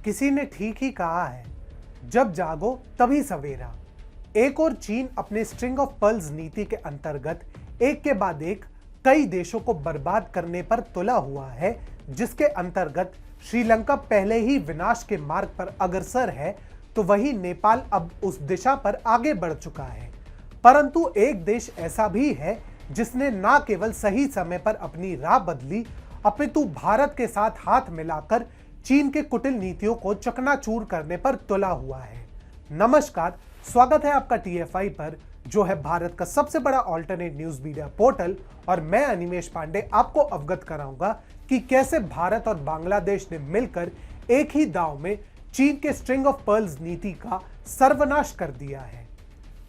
किसी ने ठीक ही कहा है, जब जागो तभी सवेरा। एक और चीन अपने स्ट्रिंग ऑफ पर्ल्स नीति के अंतर्गत एक के बाद एक कई देशों को बर्बाद करने पर तुला हुआ है, जिसके अंतर्गत श्रीलंका पहले ही विनाश के मार्ग पर अग्रसर है, तो वहीं नेपाल अब उस दिशा पर आगे बढ़ चुका है। परंतु एक देश ऐसा भी है जिसने न केवल सही समय पर अपनी राह बदली, अपितु भारत के साथ हाथ मिलाकर चीन के कुटिल नीतियों को चकनाचूर करने पर तुला हुआ है। नमस्कार, स्वागत है आपका TFI पर, जो है भारत का सबसे बड़ा ऑल्टरनेट न्यूज मीडिया पोर्टल। और मैं अनिमेश पांडे आपको अवगत कराऊंगा कि कैसे भारत और बांग्लादेश ने मिलकर एक ही दांव में चीन के स्ट्रिंग ऑफ पर्ल्स नीति का सर्वनाश कर दिया है।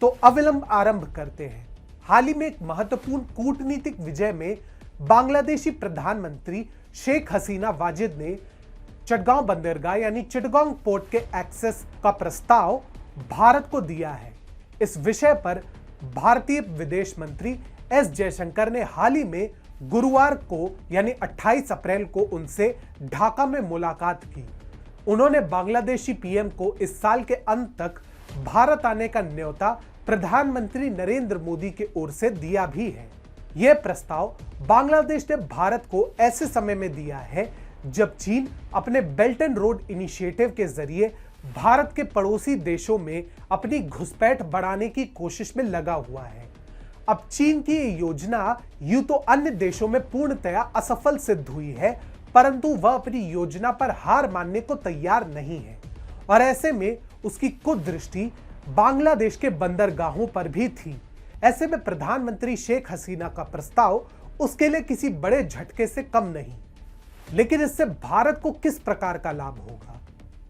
तो अविलंब आरंभ करते हैं। हाल ही में एक महत्वपूर्ण कूटनीतिक विजय में बांग्लादेशी प्रधानमंत्री शेख हसीना वाजिद ने चटगांव बंदरगाह यानी चिटगांव पोर्ट के एक्सेस का प्रस्ताव भारत को दिया है। इस विषय पर भारतीय विदेश मंत्री एस जयशंकर ने हाल ही में गुरुवार को यानी 28 अप्रैल को उनसे ढाका में मुलाकात की। उन्होंने बांग्लादेशी पीएम को इस साल के अंत तक भारत आने का न्योता प्रधानमंत्री नरेंद्र मोदी की ओर से दिया भी है। यह प्रस्ताव बांग्लादेश ने भारत को ऐसे समय में दिया है जब चीन अपने बेल्ट एंड रोड इनिशिएटिव के जरिए भारत के पड़ोसी देशों में अपनी घुसपैठ बढ़ाने की कोशिश में लगा हुआ है। अब चीन की ये योजना यूं तो अन्य देशों में पूर्णतया असफल सिद्ध हुई है, परंतु वह अपनी योजना पर हार मानने को तैयार नहीं है और ऐसे में उसकी कुदृष्टि बांग्लादेश के बंदरगाहों पर भी थी। ऐसे में प्रधानमंत्री शेख हसीना का प्रस्ताव उसके लिए किसी बड़े झटके से कम नहीं। लेकिन इससे भारत को किस प्रकार का लाभ होगा?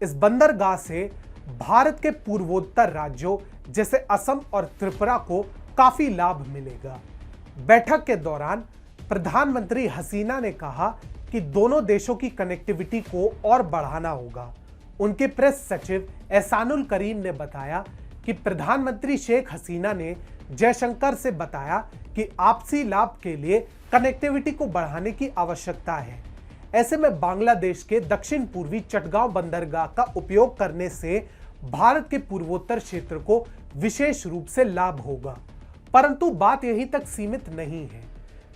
इस बंदरगाह से भारत के पूर्वोत्तर राज्यों जैसे असम और त्रिपुरा को काफी लाभ मिलेगा। बैठक के दौरान प्रधानमंत्री हसीना ने कहा कि दोनों देशों की कनेक्टिविटी को और बढ़ाना होगा। उनके प्रेस सचिव एहसानुल करीम ने बताया कि प्रधानमंत्री शेख हसीना ने जयशंकर से बताया कि आपसी लाभ के लिए कनेक्टिविटी को बढ़ाने की आवश्यकता है। ऐसे में बांग्लादेश के दक्षिण पूर्वी चटगांव बंदरगाह का उपयोग करने से भारत के पूर्वोत्तर क्षेत्र को विशेष रूप से लाभ होगा। परंतु बात यहीं तक सीमित नहीं है।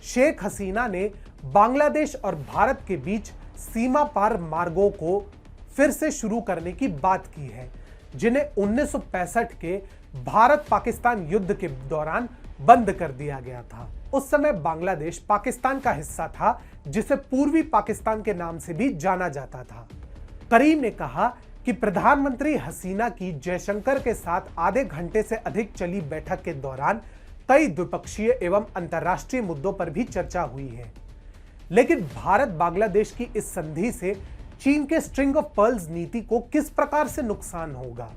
शेख हसीना ने बांग्लादेश और भारत के बीच सीमा पार मार्गों को फिर से शुरू करने की बात की है, जिन्हें 1965 के भारत पाकिस्तान युद्ध के दौरान बंद कर दिया गया था। उस समय बांग्लादेश पाकिस्तान का हिस्सा था, जिसे पूर्वी पाकिस्तान के नाम से भी जाना जाता था। करीम ने कहा कि प्रधानमंत्री हसीना की जयशंकर के साथ आधे घंटे से अधिक चली बैठक के दौरान कई द्विपक्षीय एवं अंतर्राष्ट्रीय मुद्दों पर भी चर्चा हुई है। लेकिन भारत बांग्लादेश की इस संधि से चीन के स्ट्रिंग ऑफ पर्ल्स नीति को किस प्रकार से नुकसान होगा?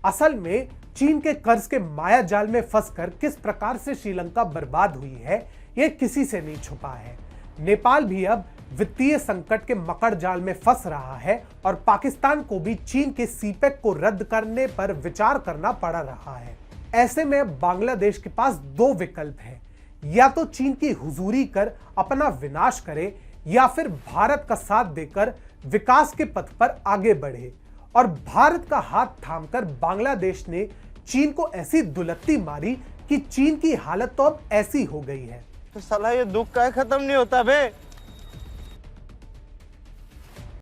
असल में चीन के कर्ज के माया जाल में फंसकर किस प्रकार से श्रीलंका बर्बाद हुई है, यह किसी से नहीं छुपा है। नेपाल भी अब वित्तीय संकट के मकड़ जाल में फंस रहा है और पाकिस्तान को भी चीन के सीपेक को रद्द करने पर विचार करना पड़ रहा है। ऐसे में बांग्लादेश के पास दो विकल्प हैं, या तो चीन की हुजूरी कर अपना विनाश करे या फिर भारत का साथ देकर विकास के पथ पर आगे बढ़े। और भारत का हाथ थामकर बांग्लादेश ने चीन को ऐसी दुलत्ती मारी कि चीन की हालत तो अब ऐसी हो गई है। तो साला ये दुख का खत्म नहीं होता बे।